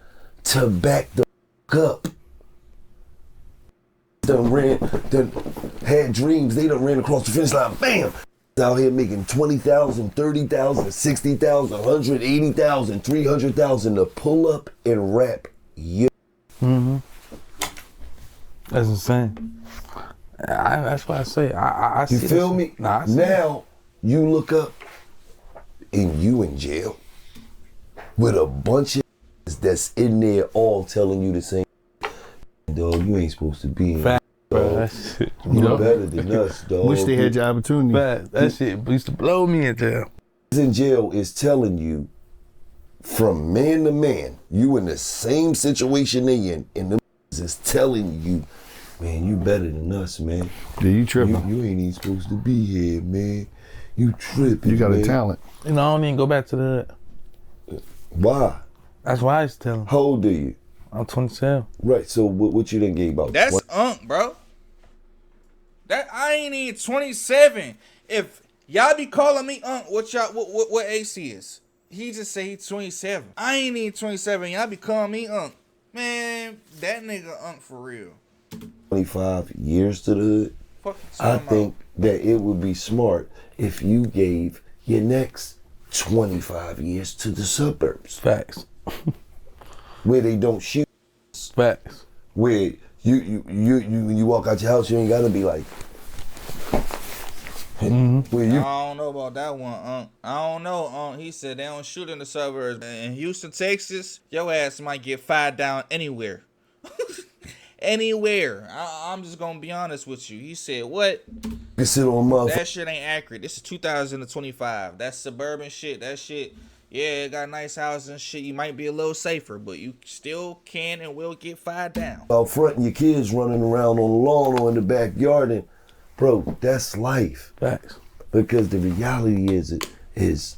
to back the up. Done had dreams, they done ran across the finish line, bam! Out here making 20,000, 30,000, 60,000, 180,000, 300,000 to pull up and rap. Yeah. That's insane. That's why I say I see. You feel me? Nah, now you look up and you in jail with a bunch of that's in there all telling you the same. Dog, you ain't supposed to be in. Fact, bro. That shit, you better than us, dog. Wish they had your opportunity. Fact, that shit used to blow me in jail. In jail is telling you from man to man, you in the same situation they in, and them is telling you, man, you better than us, man. Yeah, you tripping. You ain't even supposed to be here, man. You tripping. You got man. a talent. You know, I don't even go back to the hood. Why? That's why I used to tell him. How old are you? I'm 27. Right, so what you done gave about? That's bro. That I ain't even 27. If y'all be calling me what AC is? He just say he 27. I ain't even 27. Y'all be calling me Man, that nigga for real. 25 years to the hood. I think that it would be smart if you gave your next 25 years to the suburbs. Facts. Where they don't shoot. Facts. Where you walk out your house, you ain't gotta be like. Where you? I don't know about that one, I don't know, He said they don't shoot in the suburbs. In Houston, Texas, your ass might get fired down anywhere. Anywhere. I'm just gonna be honest with you. He said what? You sit on that shit ain't accurate. This is 2025. That's suburban shit. That shit. Yeah, it got nice houses and shit. You might be a little safer, but you still can and will get fired down. Out front and your kids running around on the lawn or in the backyard, and bro, that's life. Facts. Because the reality is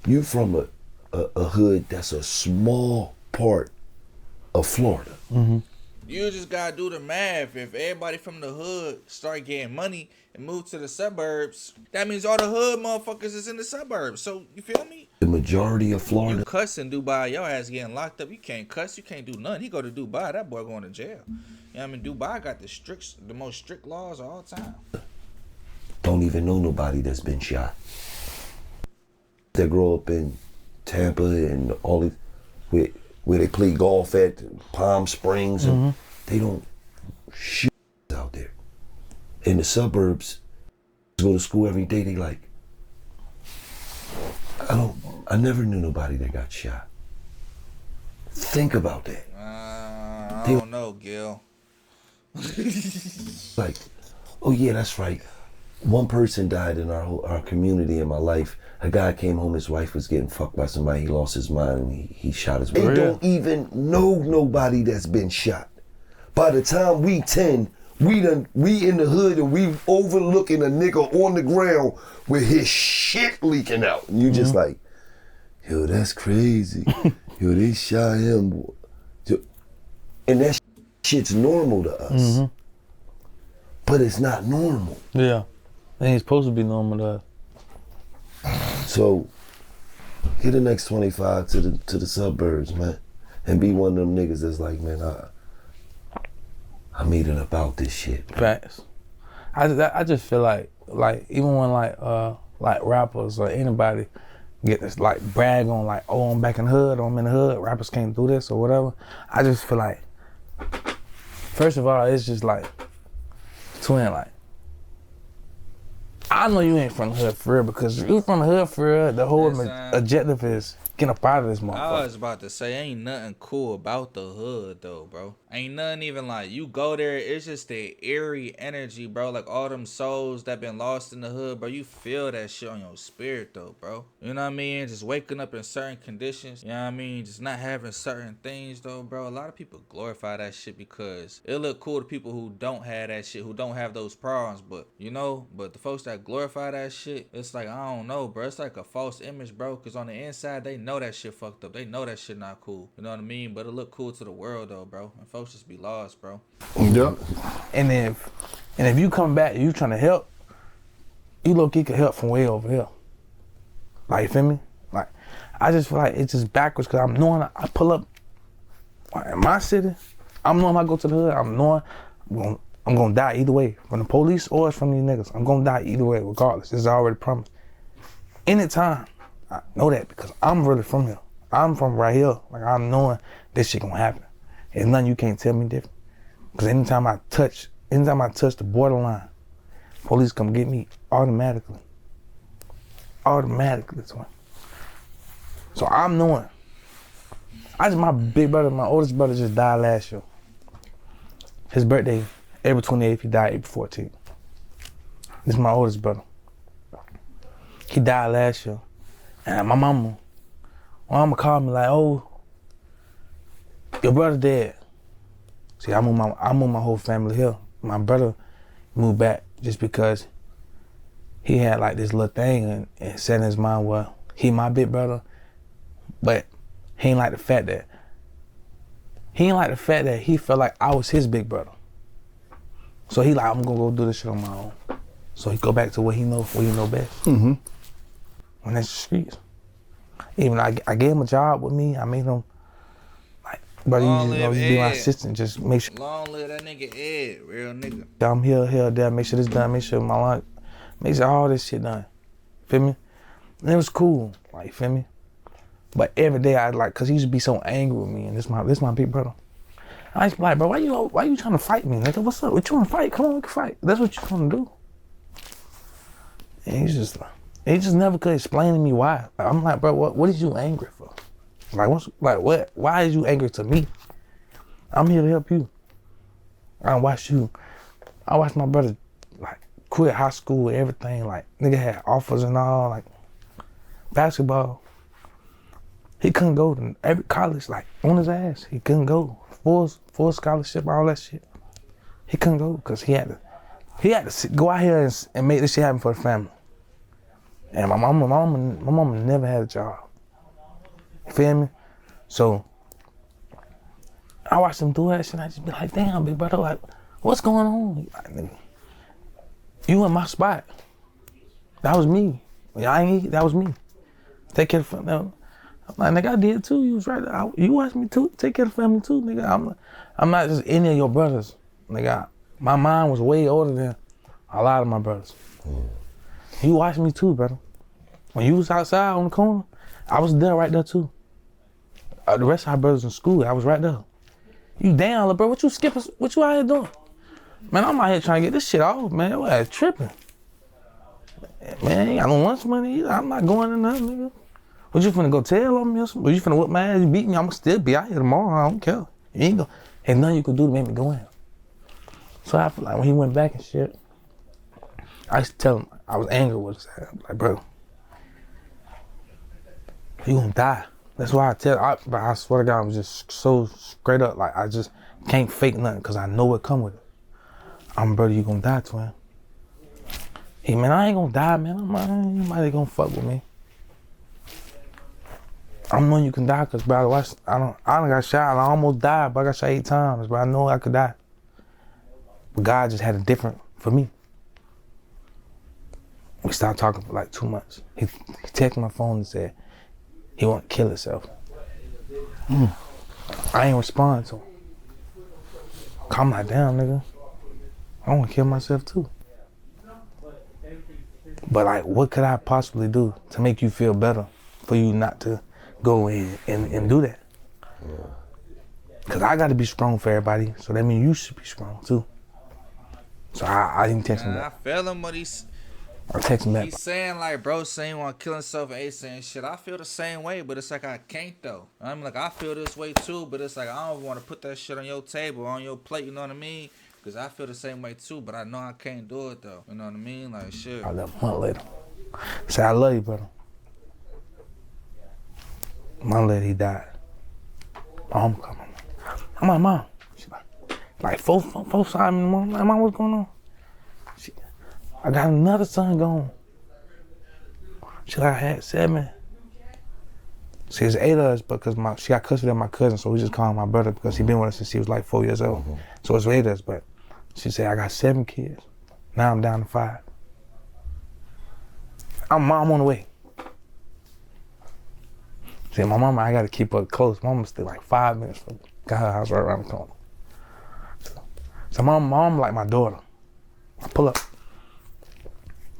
you from a hood that's a small part of Florida. You just gotta do the math. If everybody from the hood start getting money and move to the suburbs, that means all the hood motherfuckers is in the suburbs. So you feel me? The majority of Florida. You cuss in Dubai, your ass getting locked up. You can't cuss, you can't do nothing. He go to Dubai, that boy going to jail. You know what I mean? Dubai got the most strict laws of all time. Don't even know nobody that's been shot. They grow up in Tampa and all these where they play golf at Palm Springs, and they don't shoot out there. In the suburbs, go to school every day, they like, I never knew nobody that got shot. Think about that. I don't know, Gil. Like, oh yeah, that's right. one person died in our community in my life. A guy came home, his wife was getting fucked by somebody. He lost his mind and he shot his wife. They don't even know nobody that's been shot. By the time we 10, we in the hood and we overlooking a nigga on the ground with his shit leaking out. And you just like, yo, that's crazy. Yo, they shot him. And that shit's normal to us. But it's not normal. Yeah. It ain't supposed to be normal to us. So, get the next 25 to the suburbs, man. And be one of them niggas that's like, man, I'm eating about this shit. Facts. I just feel like even when like rappers or anybody get this like brag on like, oh, I'm back in the hood, or I'm in the hood, rappers can't do this or whatever. I just feel like, first of all, it's just like, twin, like, I know you ain't from the hood for real, because if you from the hood for real, the whole objective is getting up out of this motherfucker. I was about to say, ain't nothing cool about the hood though, bro. Ain't nothing even like, you go there, it's just the eerie energy, bro. Like all them souls that been lost in the hood, bro. You feel that shit on your spirit though, bro. You know what I mean? Just waking up in certain conditions, you know what I mean? Just not having certain things though, bro. A lot of people glorify that shit because it look cool to people who don't have that shit, who don't have those problems. But, you know, but the folks that glorify that shit, it's like, I don't know, bro. It's like a false image, bro. Because on the inside, they know that shit fucked up. They know that shit not cool. You know what I mean? But it look cool to the world though, bro. And folks just be lost, bro. Yep. And if you come back and you trying to help, you low-key can help from way over here. Like, you feel me? Like, I just feel like it's just backwards because I'm knowing I pull up in my city. I'm knowing I go to the hood. I'm knowing I'm gonna die either way, from the police or from these niggas. I'm gonna die either way, regardless. It's already promised. Anytime, I know that because I'm really from here. I'm from right here. Like, I'm knowing this shit gonna happen. There's nothing you can't tell me different. Because anytime I touch the borderline, police come get me automatically. Automatically, twin. So I'm knowing. My big brother, my oldest brother just died last year. His birthday, April 28th, he died April 14th. This is my oldest brother. He died last year. And my mama called me like, oh, your brother dead. See, I moved my whole family here. My brother moved back just because he had like this little thing and said in his mind, well, he my big brother, but he ain't like the fact that he felt like I was his big brother. So he like, I'm gonna go do this shit on my own. So he go back to what he know best. And that's the streets. Even I gave him a job with me. I made him like, brother, you be my assistant. Just make sure. Long live that nigga Ed, real nigga. I'm here, there. Make sure this done. Make sure my lunch. Make sure all this shit done. Feel me? And it was cool. Like, feel me? But every day I like, cause he used to be so angry with me, and this my big brother. I used to be like, bro, why you trying to fight me, nigga? What's up? What you want to fight? Come on, we can fight. That's what you trying to do. And he just never could explain to me why. I'm like, bro, what is you angry for? What? Why is you angry to me? I'm here to help you. I watched my brother like quit high school and everything. Like, nigga had offers and all, like basketball. He couldn't go to every college, like on his ass. He couldn't go full scholarship, all that shit. He couldn't go because he had to go out here and make this shit happen for the family. And my mama never had a job. You feel me? So I watched him do that shit. And I just be like, damn, big brother, like, what's going on? Like, nigga, you in my spot. That was me. That was me. Take care of the family. I'm like, nigga, I did too. You was right there. You watched me too. Take care of the family too, nigga. I'm not just any of your brothers, nigga. My mind was way older than a lot of my brothers. You watched me too, brother. When you was outside on the corner, I was there right there too. The rest of our brothers in school, I was right there. You down, little bro? What you skipping? What you out here doing? Man, I'm out here trying to get this shit off, man. Your ass tripping. Man, ain't got no lunch money either. I'm not going in there, nigga. What you finna go tell on me or something? What you finna whip my ass? You beat me? I'ma still be out here tomorrow. I don't care. You ain't ain't nothing you can do to make me go in. So I feel like when he went back and shit, I used to tell him, I was angry with his ass. Like, bro, you gonna die. That's why but I swear to God, I was just so straight up. Like, I just can't fake nothing because I know what come with it. Brother, you gonna die, twin. Hey, man, I ain't gonna die, man. Ain't nobody gonna fuck with me. I'm knowing you can die because, bro, I done got shot. I almost died, but I got shot 8 times, but I know I could die. But God just had it different for me. We stopped talking for like 2 months. He texted my phone and said he want to kill himself. I ain't respond to him. I'm like, damn, nigga. I want to kill myself too. But like, what could I possibly do to make you feel better for you not to go in and do that? Because I got to be strong for everybody, so that means you should be strong too. So I didn't text him back. I feel him, but I text him back. He's saying like, bro, saying he want to kill himself and Ace saying shit. I feel the same way, but it's like I can't though. I'm like, I feel this way too, but it's like I don't want to put that shit on your table, on your plate, you know what I mean? Because I feel the same way too, but I know I can't do it though. You know what I mean? Like, shit. I left a month later. Say, I love you, brother. A month later, he died. My mom coming. I'm like, Mom. She's like 4 times in the morning. I'm like, Mom, what's going on? I got another son gone. She like, I had 7. See, it's 8 of us because she got custody of my cousin, so we just call him my brother because he been with us since he was like 4 years old. So it's 8 of us, but she said, I got 7 kids. Now I'm down to 5. I'm on the way. See, my mama, I got to keep her close. Mama's still like 5 minutes from got her house right around the corner. So my mom like my daughter. I pull up.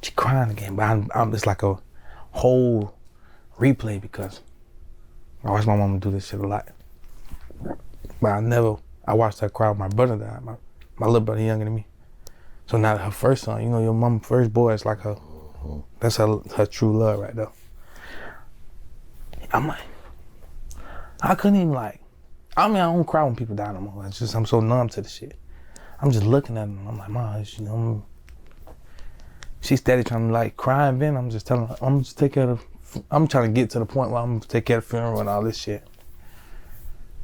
She crying again, but it's like a whole replay because I watch my mama do this shit a lot. But I watched her cry with my brother died. My little brother younger than me. So now her first son, you know, your mama's first boy is like her, that's her true love right there. I'm like, I couldn't even like, I don't cry when people die no more. It's just, I'm so numb to the shit. I'm just looking at them. I'm like, Mom, you know, she's steady trying to like cry and vent. I'm just telling her, I'm just take care of, I'm trying to get to the point where I'm gonna take care of the funeral and all this shit.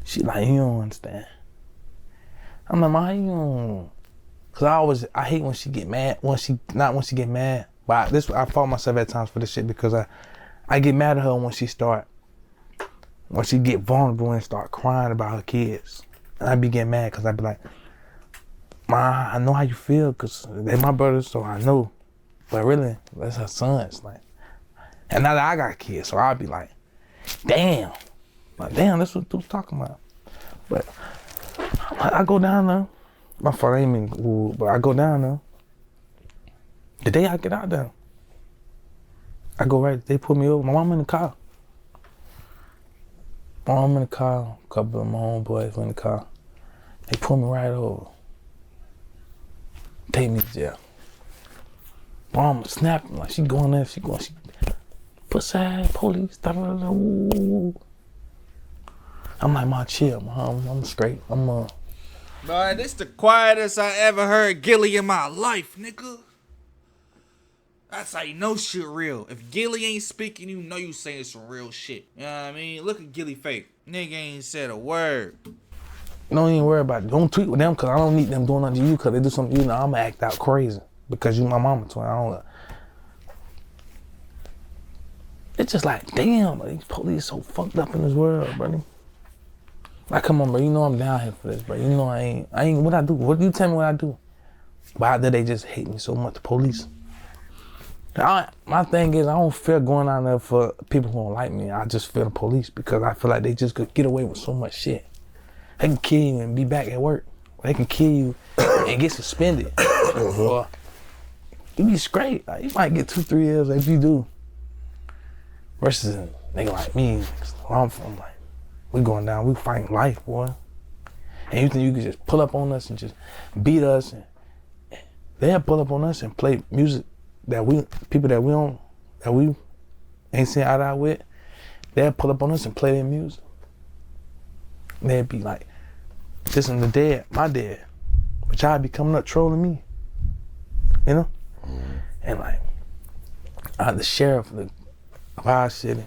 She like, you don't understand. I'm like, Mom, you don't. Cause I hate when she get mad, not when she get mad. But I fought myself at times for this shit because I get mad at her when she get vulnerable and start crying about her kids. And I be getting mad cause I be like, Ma, I know how you feel cause they're my brothers, so I know. But really, that's her sons. Like, and now that I got kids, so I'll be like, damn. Like, damn, that's what dude's talking about. But I go down there. My fault, I ain't mean ooh, but I go down there. The day I get out there, I go right, they put me over. My mom in the car. My mom in the car, a couple of my homeboys were in the car. They pull me right over. Take me to jail. Mom snapping, like she going there, she pussy ass police, ooh. I'm like, Mom, chill, Mom, I'm straight, Boy, this the quietest I ever heard Gilly in my life, nigga. That's how you know shit real. If Gilly ain't speaking, you know you saying some real shit. You know what I mean? Look at Gilly face. Nigga ain't said a word. Don't even worry about it. Don't tweet with them because I don't need them doing nothing to you because they do something to you, I'm going to act out crazy because you my mama twin. I don't. It's just like, damn, these police so fucked up in this world, buddy. Like, come on, bro, you know I'm down here for this, bro. You know I ain't, what I do? What do you tell me what I do? But out there, they just hate me so much, the police. My thing is, I don't feel going out there for people who don't like me. I just feel the police because I feel like they just could get away with so much shit. They can kill you and be back at work. They can kill you and get suspended. Or you be straight. Like, you might get 2-3 years if you do. Versus a nigga like me, where I'm from, like, we going down, we fighting life, boy. And you think you can just pull up on us and just beat us and they'll pull up on us and play music that people that we ain't seen eye to eye with, they'll pull up on us and play their music. They'd be like, this is my dad. But y'all be coming up trolling me. You know? And like, the sheriff of our city,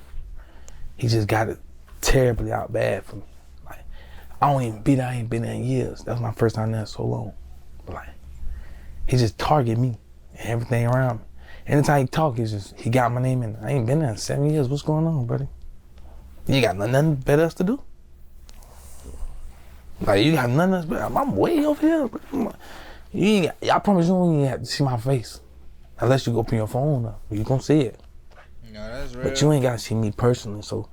he just got it terribly out bad for me. Like, I ain't been there in years. That was my first time there in so long. But like, he just target me and everything around me. Anytime he talk, he got my name in. I ain't been there in 7 years. What's going on, buddy? You got nothing better else to do? Like, you got nothing else better? I'm way over here. Bro. I promise you don't even have to see my face. Unless you go open your phone up. You gonna see it. No, that's real. But you ain't gotta see me personally, so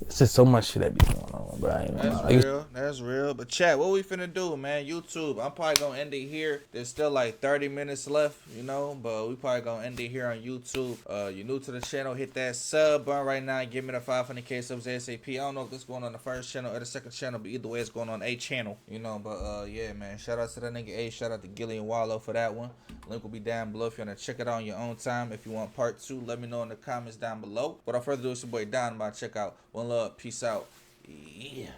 it's just so much shit that be going on, bro. That's real. But chat, what we finna do, man? YouTube, I'm probably gonna end it here. There's still like 30 minutes left, you know, but we probably gonna end it here on YouTube. You're new to the channel, hit that sub button right now and give me the 500K subs ASAP. I don't know if this is going on the first channel or the second channel, but either way, it's going on a channel, you know. But yeah, man, shout out to that nigga A. Shout out to Gilly and Wallow for that one. Link will be down below if you want to check it out on your own time. If you want part 2, let me know in the comments down below. Without further ado, it's your boy Donn. Check out One Love. Peace out. Yeah.